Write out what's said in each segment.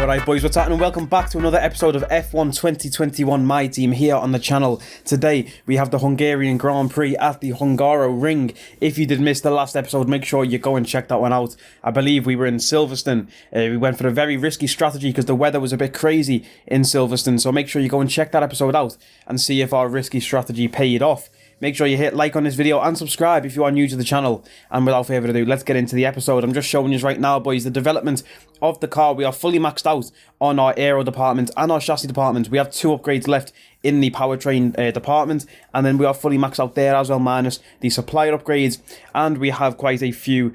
Alright boys, what's happening? Welcome back to another episode of F1 2021 My Team here on the channel. Today we have the Hungarian Grand Prix at the Hungaroring. If you did miss the last episode, make sure you go and check that one out. I believe we were in Silverstone. We went for a very risky strategy because the weather was a bit crazy in Silverstone, so make sure you go and check that episode out and see if our risky strategy paid off. Make sure you hit like on this video and subscribe if you are new to the channel. And without further ado, let's get into the episode. I'm just showing you right now, boys, the development of the car. We are fully maxed out on our aero department and our chassis department. We have 2 upgrades left in the powertrain department, and then we are fully maxed out there as well, minus the supplier upgrades. And we have quite a few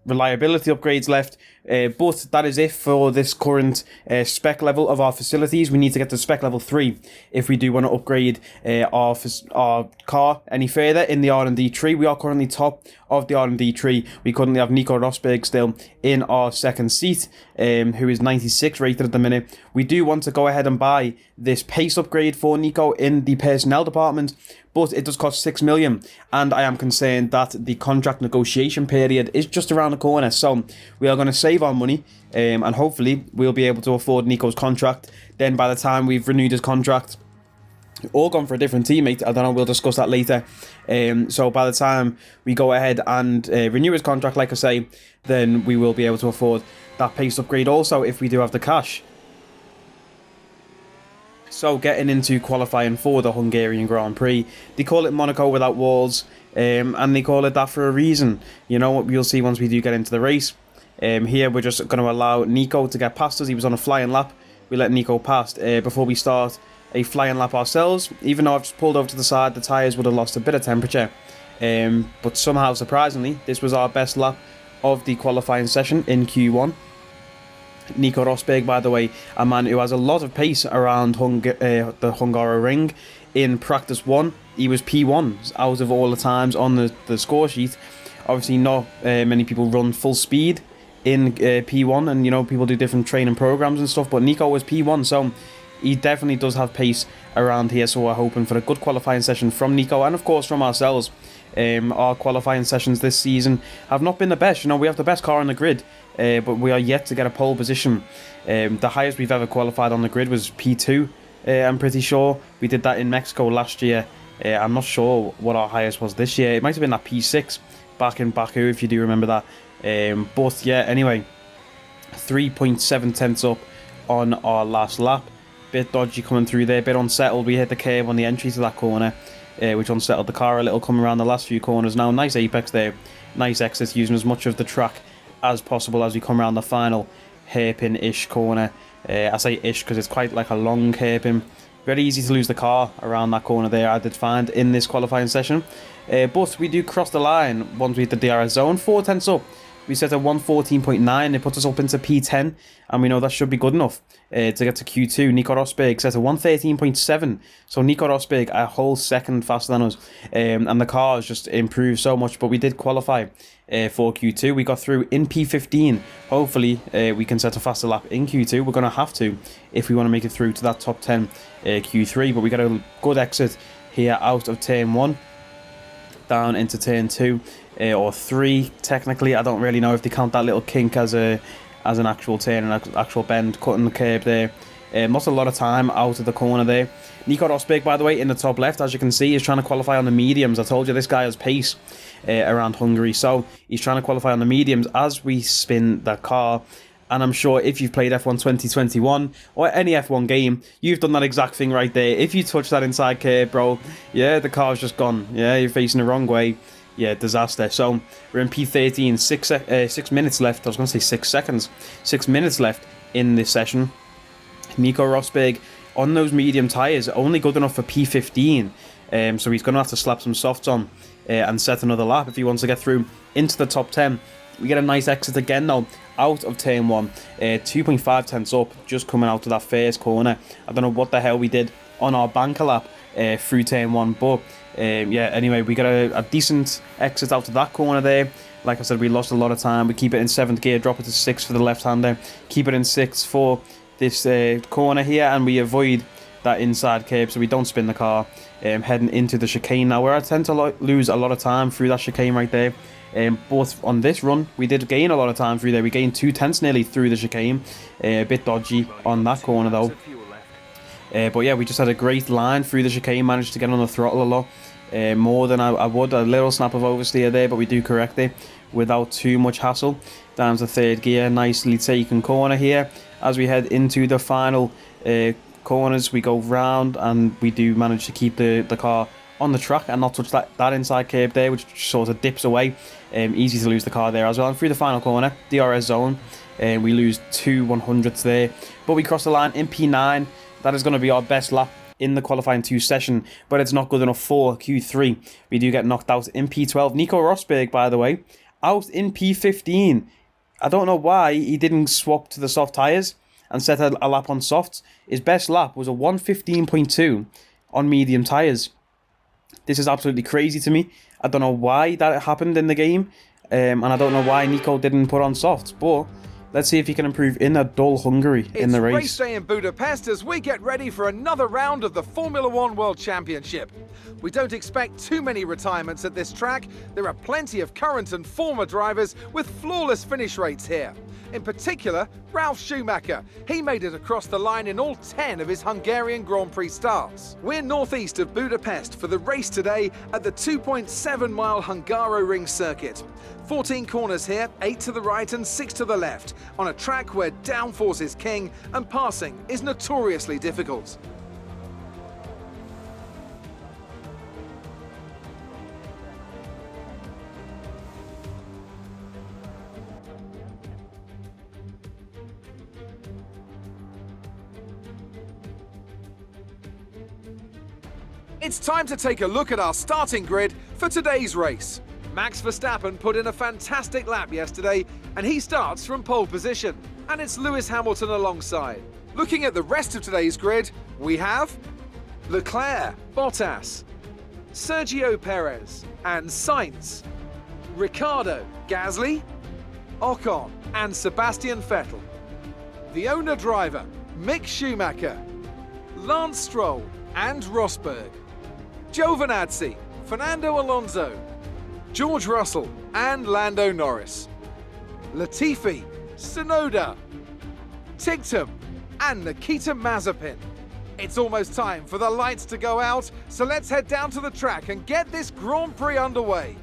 reliability upgrades left. But that is it for this current spec level of our facilities. We need to get to spec level 3 if we do want to upgrade our car any further in the R&D tree. We are currently top of the R&D tree. We currently have Nico Rosberg still in our second seat, who is 96 rated at the minute. We do want to go ahead and buy this pace upgrade for Nico in the personnel department, but it does cost 6 million, and I am concerned that the contract negotiation period is just around the corner. So we are going to save our money, and hopefully we'll be able to afford Nico's contract. Then by the time we've renewed his contract or gone for a different teammate, I don't know, we'll discuss that later. So by the time we go ahead and renew his contract, like I say, then we will be able to afford that pace upgrade also if we do have the cash. So getting into qualifying for the Hungarian Grand Prix, they call it Monaco without walls, and they call it that for a reason. You know what, you'll see once we do get into the race. Here we're just going to allow Nico to get past us. He was on a flying lap. We let Nico past before we start a flying lap ourselves. Even though I've just pulled over to the side, the tyres would have lost a bit of temperature. But somehow, surprisingly, this was our best lap of the qualifying session in Q1. Nico Rosberg, by the way, a man who has a lot of pace around the Hungaroring. In practice 1, he was P1 out of all the times on the score sheet. Obviously, not many people run full speed in P1, and you know, people do different training programs and stuff, but Nico was P1, so he definitely does have pace around here. So we're hoping for a good qualifying session from Nico, and of course from ourselves. Our qualifying sessions this season have not been the best. You know, we have the best car on the grid, but we are yet to get a pole position. The highest we've ever qualified on the grid was P2, I'm pretty sure. We did that in Mexico last year. I'm not sure what our highest was this year. It might have been that P6 back in Baku, if you do remember that. But yeah, anyway, 3.7 tenths up on our last lap. Bit dodgy coming through there, bit unsettled. We hit the curb on the entry to that corner, which unsettled the car a little coming around the last few corners. Now, nice apex there, nice exit, using as much of the track as possible as we come around the final hairpin-ish corner. I say ish because it's quite like a long hairpin. Very easy to lose the car around that corner there, I did find, in this qualifying session. But we do cross the line once we hit the DRS zone. 4 tenths up. We set a 114.9. It puts us up into P10, and we know that should be good enough to get to Q2. Nico Rosberg set a 113.7. So Nico Rosberg a whole second faster than us, and the car has just improved so much. But we did qualify for Q2. We got through in P15. Hopefully we can set a faster lap in Q2. We're going to have to if we want to make it through to that top 10 Q3. But we got a good exit here out of turn 1 down into turn 2 or 3 technically. I don't really know if they count that little kink as an actual turn, an actual bend, cutting the curb there. Not a lot of time out of the corner there. Nico Rosberg, by the way, in the top left, as you can see, is trying to qualify on the mediums. I told you this guy has pace around Hungary, so he's trying to qualify on the mediums as we spin that car. And I'm sure if you've played F1 2021 or any F1 game, you've done that exact thing right there. If you touch that inside curb, bro, yeah, the car's just gone. Yeah, you're facing the wrong way. Yeah, disaster. So we're in P13, 6 minutes left. I was going to say 6 seconds. 6 minutes left in this session. Nico Rosberg on those medium tyres, only good enough for P15. So he's going to have to slap some softs on and set another lap if he wants to get through into the top 10. We get a nice exit again though, out of turn 1, 2.5 tenths up, just coming out of that first corner. I don't know what the hell we did on our banker lap through turn 1, but yeah, anyway, we got a decent exit out of that corner there. Like I said, we lost a lot of time. We keep it in 7th gear, drop it to 6 for the left-hander, keep it in 6 for this corner here, and we avoid that inside curb so we don't spin the car heading into the chicane now, where I tend to lose a lot of time through that chicane right there. But on this run, we did gain a lot of time through there. We gained 2/10 nearly through the chicane. A bit dodgy on that corner though. But yeah, we just had a great line through the chicane, managed to get on the throttle a lot. More than I would. A little snap of oversteer there, but we do correct it without too much hassle. Down to third gear, nicely taken corner here. As we head into the final corners, we go round and we do manage to keep the car on the track and not touch that inside curb there, which sort of dips away. Easy to lose the car there as well. And through the final corner, DRS zone, we lose 2/100ths there. But we cross the line in P9. That is going to be our best lap in the qualifying 2 session, but it's not good enough for Q3. We do get knocked out in P12. Nico Rosberg, by the way, out in P15. I don't know why he didn't swap to the soft tyres and set a lap on softs. His best lap was a 1:15.2 on medium tyres. This is absolutely crazy to me. I don't know why that happened in the game, and I don't know why Nico didn't put on softs, but let's see if he can improve in a dull Hungary in the race. It's race day in Budapest as we get ready for another round of the Formula One World Championship. We don't expect too many retirements at this track. There are plenty of current and former drivers with flawless finish rates here. In particular, Ralf Schumacher. He made it across the line in all 10 of his Hungarian Grand Prix starts. We're northeast of Budapest for the race today at the 2.7-mile Hungaroring circuit. 14 corners here, 8 to the right and 6 to the left, on a track where downforce is king and passing is notoriously difficult. It's time to take a look at our starting grid for today's race. Max Verstappen put in a fantastic lap yesterday, and he starts from pole position, and it's Lewis Hamilton alongside. Looking at the rest of today's grid, we have Leclerc, Bottas, Sergio Perez and Sainz, Ricciardo, Gasly, Ocon and Sebastian Vettel. The owner driver, Mick Schumacher, Lance Stroll and Rosberg, Giovinazzi, Fernando Alonso, George Russell and Lando Norris, Latifi, Tsunoda, Tictum and Nikita Mazepin. It's almost time for the lights to go out, so let's head down to the track and get this Grand Prix underway.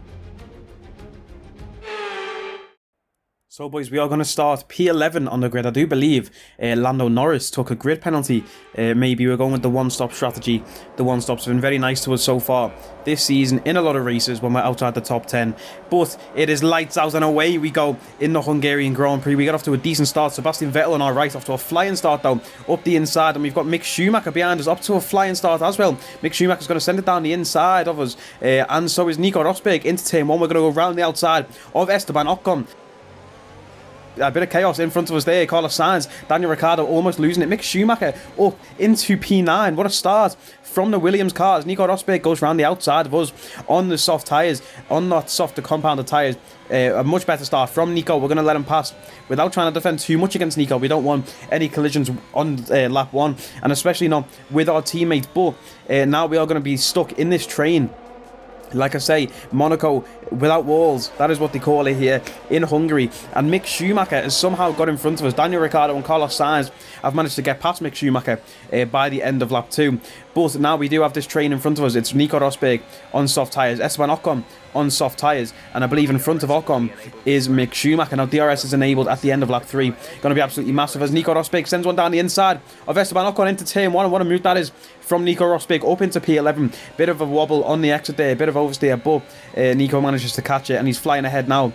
So boys, we are going to start P11 on the grid. I do believe Lando Norris took a grid penalty. Maybe we're going with the one-stop strategy. The one-stops have been very nice to us so far this season in a lot of races when we're outside the top 10. But it is lights out and away we go in the Hungarian Grand Prix. We get off to a decent start. Sebastian Vettel on our right, off to a flying start though, up the inside. And we've got Mick Schumacher behind us, up to a flying start as well. Mick Schumacher's going to send it down the inside of us. And so is Nico Rosberg into turn 1. We're going to go round the outside of Esteban Ocon. A bit of chaos in front of us there. Carlos Sainz, Daniel Ricciardo almost losing it. Mick Schumacher up into P9. What a start from the Williams cars. Nico Rosberg goes round the outside of us on the soft tyres, on that softer compounded tyres. A much better start from Nico. We're going to let him pass without trying to defend too much against Nico. We don't want any collisions on lap 1, and especially not with our teammates. But now we are going to be stuck in this train. Like I say, Monaco without walls, that is what they call it here in Hungary. And Mick Schumacher has somehow got in front of us. Daniel Ricciardo and Carlos Sainz have managed to get past Mick Schumacher by the end of lap 2. But now we do have this train in front of us. It's Nico Rosberg on soft tyres, Esteban Ocon on soft tyres, and I believe in front of Ocon is Mick Schumacher. Now DRS is enabled at the end of lap 3. Going to be absolutely massive as Nico Rosberg sends one down the inside of Esteban Ocon into turn 1. And what a move that is from Nico Rosberg up into P11. Bit of a wobble on the exit there, a bit of oversteer, but Nico manages to catch it and he's flying ahead now.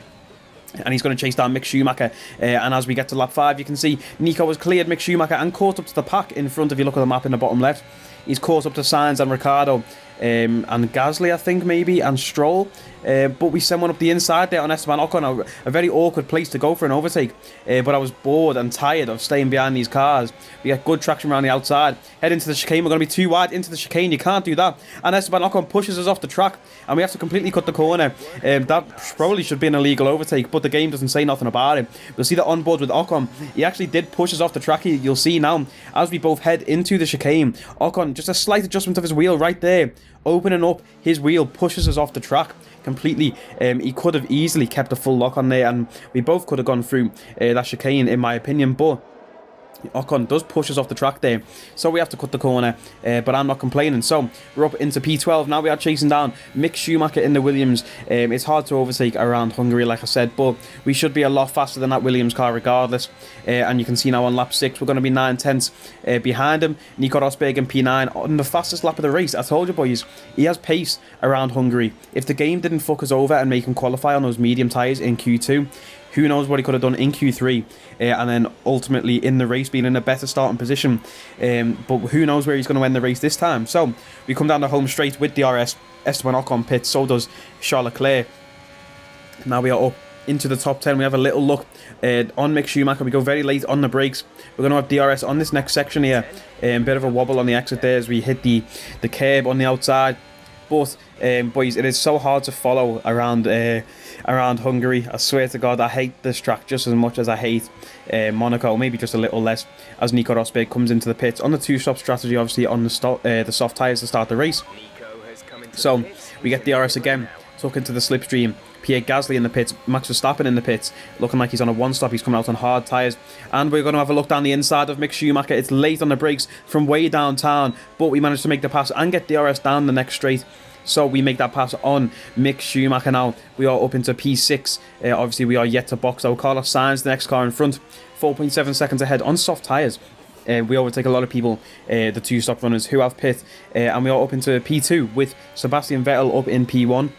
And he's going to chase down Mick Schumacher. And as we get to lap 5, you can see Nico has cleared Mick Schumacher and caught up to the pack in front. If you look at the map in the bottom left, he's caught up to Sainz and Ricciardo and Gasly, I think, maybe, and Stroll. but we send one up the inside there on Esteban Ocon, a very awkward place to go for an overtake, but I was bored and tired of staying behind these cars. We get good traction around the outside, head into the chicane. We're going to be too wide into the chicane, you can't do that, and Esteban Ocon pushes us off the track, and we have to completely cut the corner. That probably should be an illegal overtake, but the game doesn't say nothing about it. We'll see that on board with Ocon, he actually did push us off the track. You'll see now, as we both head into the chicane, Ocon, just a slight adjustment of his wheel right there, opening up his wheel, pushes us off the track completely. He could have easily kept a full lock on there, and we both could have gone through that chicane, in my opinion, but Ocon does push us off the track there, so we have to cut the corner, but I'm not complaining. So we're up into P12 now. We are chasing down Mick Schumacher in the Williams. It's hard to overtake around Hungary, like I said, but we should be a lot faster than that Williams car regardless. And you can see now on lap 6 we're going to be 9/10 behind him. Nico Rosberg in P9 on the fastest lap of the race. I told you, boys, he has pace around Hungary. If the game didn't fuck us over and make him qualify on those medium tyres in Q2, who knows what he could have done in Q3, and then ultimately in the race being in a better starting position. But who knows where he's going to end the race this time. So we come down the home straight with DRS. Esteban Ocon pits, so does Charles Leclerc. Now we are up into the top 10. We have a little look on Mick Schumacher. We go very late on the brakes. We're going to have DRS on this next section here. Bit of a wobble on the exit there as we hit the curb on the outside. But boys, it is so hard to follow around Hungary. I swear to God, I hate this track just as much as I hate Monaco, maybe just a little less, as Nico Rosberg comes into the pits on the two-stop strategy, obviously on the soft tyres to start the race. So we get DRS again, tuck into the slipstream. Pierre Gasly in the pits, Max Verstappen in the pits, looking like he's on a one-stop. He's coming out on hard tyres, and we're going to have a look down the inside of Mick Schumacher. It's late on the brakes from way downtown, but we managed to make the pass and get DRS down the next straight. So we make that pass on Mick Schumacher now. We are up into P6. Obviously, we are yet to box out. Carlos Sainz, the next car in front, 4.7 seconds ahead on soft tyres. We overtake a lot of people, the two-stop runners who have pit, and we are up into P2 with Sebastian Vettel up in P1.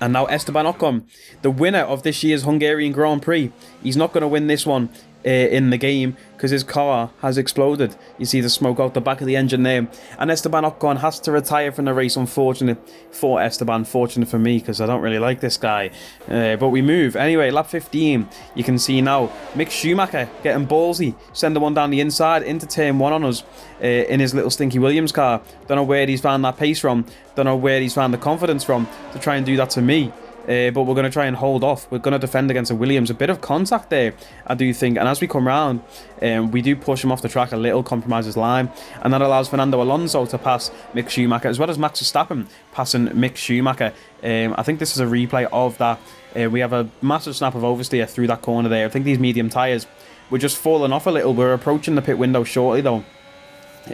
And now Esteban Ocon, the winner of this year's Hungarian Grand Prix. He's not going to win this one in the game because his car has exploded. You see the smoke out the back of the engine there. And Esteban Ocon has to retire from the race. Unfortunate for Esteban, fortunate for me because I don't really like this guy. But we move. Anyway, lap 15, you can see now Mick Schumacher getting ballsy, sending one down the inside into turn 1 on us in his little stinky Williams car. Don't know where he's found that pace from. Don't know where he's found the confidence from to try and do that to me. But we're going to try and hold off. We're going to defend against a Williams. A bit of contact there, I do think. And as we come round, we do push him off the track a little, compromise his line. And that allows Fernando Alonso to pass Mick Schumacher, as well as Max Verstappen passing Mick Schumacher. I think this is a replay of that. We have a massive snap of oversteer through that corner there. I think these medium tyres were just falling off a little. We're approaching the pit window shortly, though.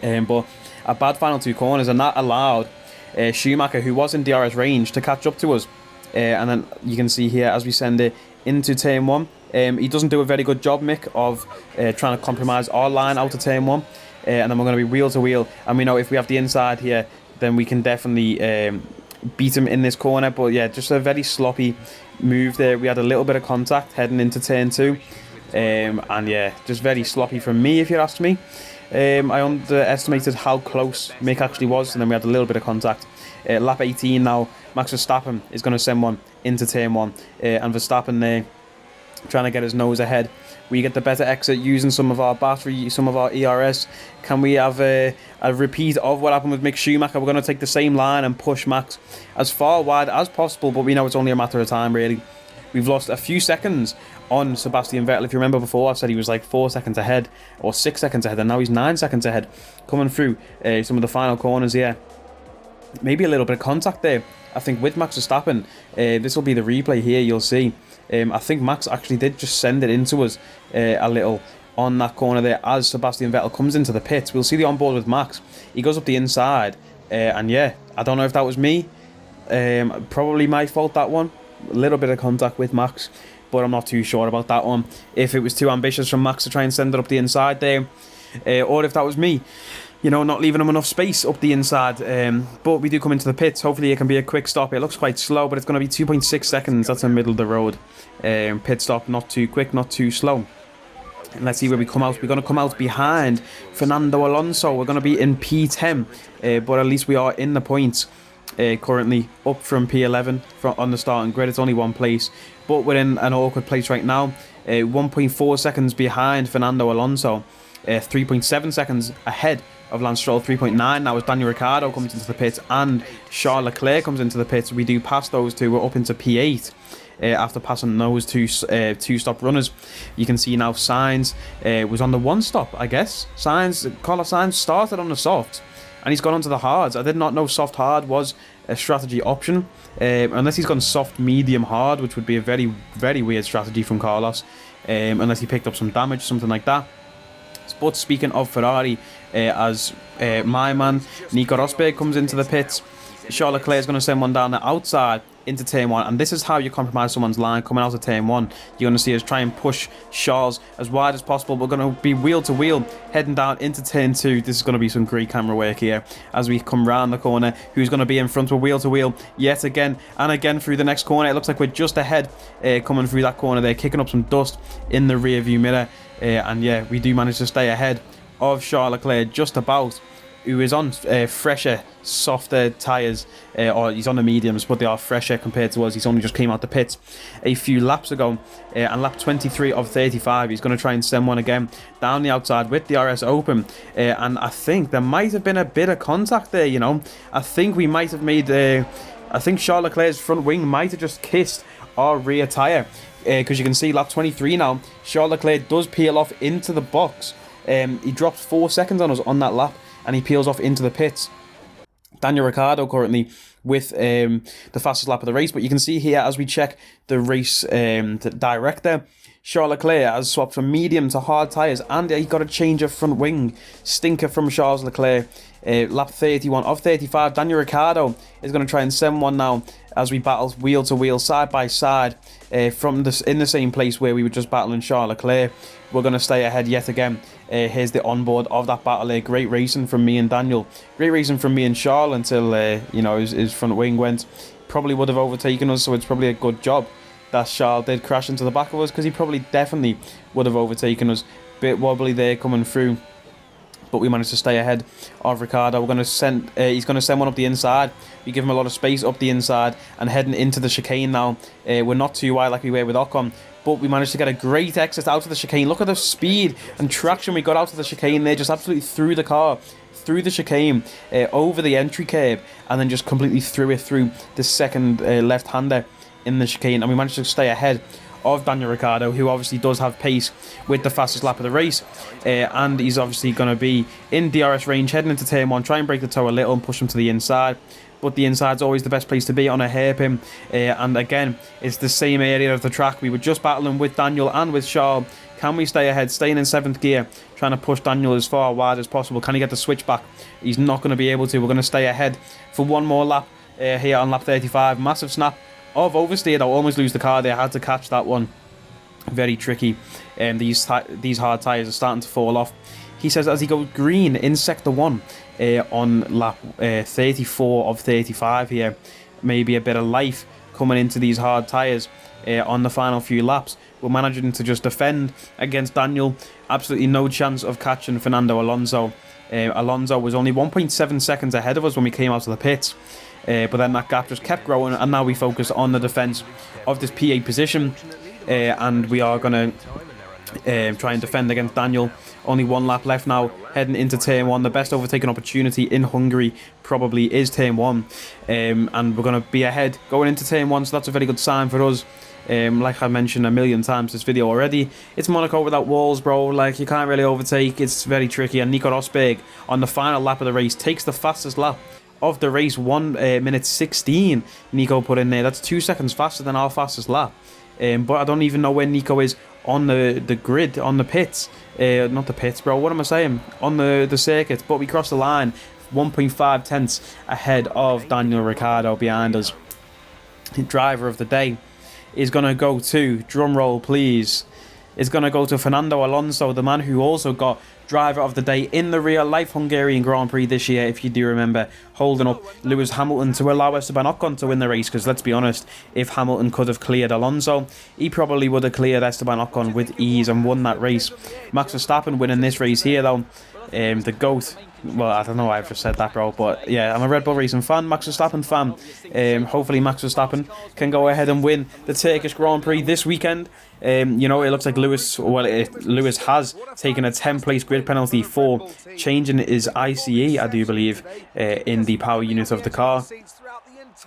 But a bad final 2 corners, and that allowed Schumacher, who was in DRS range, to catch up to us. And then you can see here as we send it into turn 1, he doesn't do a very good job, Mick, of trying to compromise our line out of turn 1, and then we're going to be wheel to wheel, and we know if we have the inside here, then we can definitely beat him in this corner. But yeah, just a very sloppy move there. We had a little bit of contact heading into turn 2, and yeah, just very sloppy from me, if you ask me. I underestimated how close Mick actually was, and then we had a little bit of contact. Lap 18 now, Max Verstappen is going to send one into turn 1, and Verstappen there trying to get his nose ahead. We get the better exit using some of our battery, some of our ERS. Can we have a repeat of what happened with Mick Schumacher? We're going to take the same line and push Max as far wide as possible, but we know it's only a matter of time, really. We've lost a few seconds on Sebastian Vettel. If you remember before, I said he was like 4 seconds ahead or 6 seconds ahead, and now he's 9 seconds ahead coming through some of the final corners here. Maybe a little bit of contact there, I think, with Max Verstappen. This will be the replay here, you'll see. I think Max actually did just send it into us a little on that corner there as Sebastian Vettel comes into the pits. We'll see the onboard with Max. He goes up the inside, and yeah, I don't know if that was me. Probably my fault, that one. A little bit of contact with Max, but I'm not too sure about that one. If it was too ambitious from Max to try and send it up the inside there, or if that was me, you know, not leaving him enough space up the inside. But we do come into the pits. Hopefully it can be a quick stop. It looks quite slow, but it's going to be 2.6 seconds. That's in the middle of the road. Pit stop, not too quick, not too slow. And let's see where we come out. We're going to come out behind Fernando Alonso. We're going to be in P10, but at least we are in the points. currently up from P11 on the starting grid. It's only one place, but we're in an awkward place right now. 1.4 seconds behind Fernando Alonso, 3.7 seconds ahead of Lance Stroll, 3.9 now as Daniel Ricciardo comes into the pits and Charles Leclerc comes into the pits. We do pass those two, we're up into P8 after passing those two stop runners. You can see now Sainz was on the one stop, I guess. Carlos Sainz started on the soft and he's gone onto the hards. I did not know soft hard was a strategy option, unless he's gone soft medium hard, which would be a very, very weird strategy from Carlos, unless he picked up some damage, something like that. But speaking of Ferrari, as my man Nico Rosberg comes into the pits, Charles Leclerc is going to send one down the outside into turn 1, and this is how you compromise someone's line coming out of turn 1. You're going to see us try and push Charles as wide as possible. We're going to be wheel to wheel heading down into turn 2. This is going to be some great camera work here as we come round the corner. Who's going to be in front of wheel to wheel yet again and again through the next corner. It looks like we're just ahead coming through that corner there, kicking up some dust in the rear view mirror, and yeah, we do manage to stay ahead of Charles Leclerc just about, who is on fresher, softer tyres, or he's on the mediums, but they are fresher compared to us. He's only just came out the pits a few laps ago, and lap 23 of 35, he's going to try and send one again down the outside with the RS open, and I think there might have been a bit of contact there, you know. I think we might have made, I think Charles Leclerc's front wing might have just kissed our rear tyre, because you can see lap 23 now, Charles Leclerc does peel off into the box. He dropped 4 seconds on us on that lap, and he peels off into the pits. Daniel Ricciardo currently with the fastest lap of the race, but you can see here as we check the race director, Charles Leclerc has swapped from medium to hard tyres, and he got a change of front wing. Stinker from Charles Leclerc. Lap 31 of 35, Daniel Ricciardo is going to try and send one now as we battle wheel to wheel, side by side, from this in the same place where we were just battling Charles Leclerc. We're going to stay ahead yet again. Here's the onboard of that battle there. Great racing from me and Daniel. Great racing from me and Charles until you know, his front wing went. Probably would have overtaken us, so it's probably a good job that Charles did crash into the back of us, because he probably definitely would have overtaken us. Bit wobbly there coming through, but we managed to stay ahead of Ricciardo. We're going to send, he's going to send one up the inside. We give him a lot of space up the inside and heading into the chicane now. We're not too wide like we were with Ocon, but we managed to get a great exit out of the chicane. Look at the speed and traction we got out of the chicane there, just absolutely through the car, through the chicane, over the entry curb, and then just completely threw it through the second left-hander in the chicane, and we managed to stay ahead of Daniel Ricciardo, who obviously does have pace with the fastest lap of the race, and he's obviously going to be in DRS range heading into turn 1, try and break the toe a little and push him to the inside, but the inside's always the best place to be on a hairpin, and again, it's the same area of the track. We were just battling with Daniel and with Charles. Can we stay ahead, staying in 7th gear, trying to push Daniel as far wide as possible? Can he get the switch back? He's not going to be able to. We're going to stay ahead for one more lap here on lap 35. Massive snap of oversteered. I almost lose the car there. I had to catch that one. Very tricky. These hard tyres are starting to fall off. He says as he goes green in sector 1 on lap 34 of 35 here. Maybe a bit of life coming into these hard tyres on the final few laps. We're managing to just defend against Daniel. Absolutely no chance of catching Fernando Alonso. Alonso was only 1.7 seconds ahead of us when we came out of the pits. But then that gap just kept growing, and now we focus on the defence of this P8 position, and we are going to try and defend against Daniel. Only one lap left now, heading into turn 1. The best overtaking opportunity in Hungary probably is turn 1, and we're going to be ahead going into turn 1, so that's a very good sign for us. Like I mentioned a million times this video already, it's Monaco without walls, bro. Like, you can't really overtake. It's very tricky, and Nico Rosberg on the final lap of the race takes the fastest lap of the race. 1 minute 16 Nico put in there. That's 2 seconds faster than our fastest lap, but I don't even know where Nico is on the grid, on the pits, not the pits, bro, what am I saying, on the circuit. But we crossed the line 1.5 tenths ahead of Daniel Ricciardo behind us. The driver of the day is going to go to, drum roll please, is going to go to Fernando Alonso, the man who also got driver of the day in the real life Hungarian Grand Prix this year, if you do remember, holding up Lewis Hamilton to allow Esteban Ocon to win the race. Because let's be honest, if Hamilton could have cleared Alonso, he probably would have cleared Esteban Ocon with ease and won that race. Max Verstappen winning this race here though, the GOAT Well, I don't know why I've just said that, bro, but yeah, I'm a Red Bull Racing fan, Max Verstappen fan. Hopefully Max Verstappen can go ahead and win the Turkish Grand Prix this weekend. You know, it looks like Lewis has taken a 10th place grid penalty for changing his ICE, I do believe, in the power unit of the car.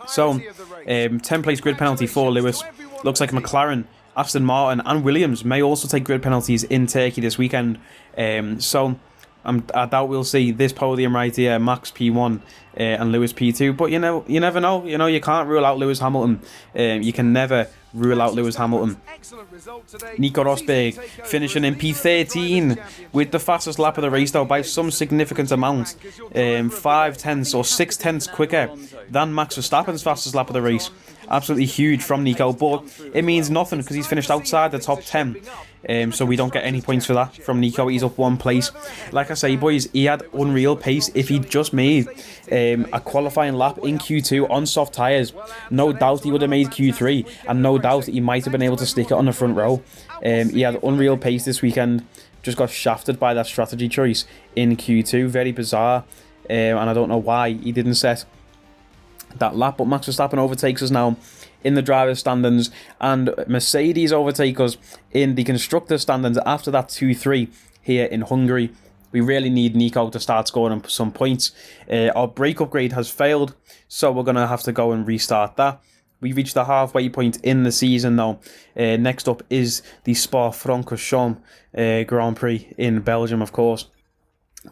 So, 10th place grid penalty for Lewis. Looks like McLaren, Aston Martin and Williams may also take grid penalties in Turkey this weekend. So I doubt we'll see this podium right here, Max P1 and Lewis P2. But you never know. You know, you can't rule out Lewis Hamilton. You can never rule out Lewis Hamilton. Nico Rosberg finishing in P13 with the fastest lap of the race, though, by some significant amount. 5 tenths or 6 tenths quicker than Max Verstappen's fastest lap of the race. Absolutely huge from Nico, but it means nothing because he's finished outside the top 10. So we don't get any points for that from Nico. He's up 1 place. Like I say, boys, he had unreal pace. If he just made a qualifying lap in Q2 on soft tyres, no doubt he would have made Q3, and no doubt he might have been able to stick it on the front row. He had unreal pace this weekend. Just got shafted by that strategy choice in Q2. Very bizarre, and I don't know why he didn't set that lap. But Max Verstappen overtakes us now in the driver's standings, and Mercedes overtake us in the constructor's standings after that 2-3 here in Hungary. We really need Nico to start scoring some points. Our brake upgrade has failed, so we're going to have to go and restart that. We reached the halfway point in the season now. Next up is the Spa-Francorchamps Grand Prix in Belgium, of course.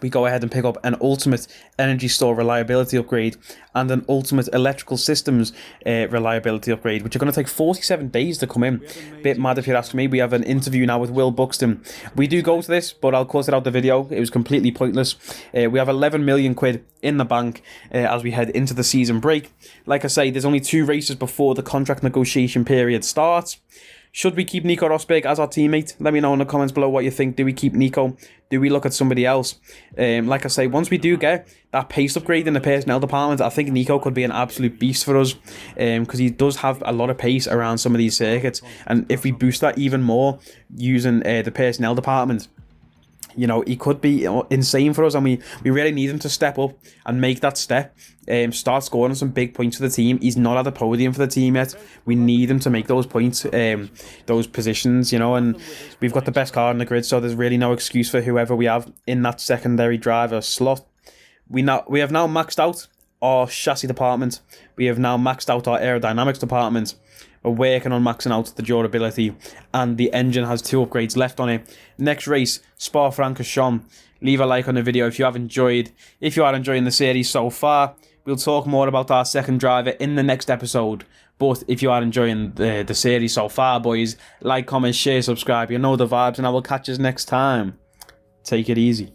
We go ahead and pick up an ultimate energy store reliability upgrade and an ultimate electrical systems reliability upgrade, which are going to take 47 days to come in. Bit mad if you'd ask me. We have an interview now with Will Buxton. We do go to this, but I'll cut it out the video. It was completely pointless. We have 11 million quid in the bank as we head into the season break. Like I say, there's only 2 races before the contract negotiation period starts. Should we keep Nico Rosberg as our teammate? Let me know in the comments below what you think. Do we keep Nico? Do we look at somebody else? Like I say, once we do get that pace upgrade in the personnel department, I think Nico could be an absolute beast for us, because he does have a lot of pace around some of these circuits. And if we boost that even more using the personnel department, you know, he could be insane for us, and we really need him to step up and make that step, start scoring some big points for the team. He's not at the podium for the team yet. We need him to make those points, those positions, you know, and we've got the best car on the grid, so there's really no excuse for whoever we have in that secondary driver slot. We have now maxed out our chassis department. We have now maxed out our aerodynamics department. We're working on maxing out the durability, and the engine has 2 upgrades left on it. Next race, Spa-Francorchamps. Leave a like on the video if you are enjoying the series so far. We'll talk more about our second driver in the next episode. But if you are enjoying the series so far, boys, like, comment, share, subscribe. You know the vibes, and I will catch you next time. Take it easy.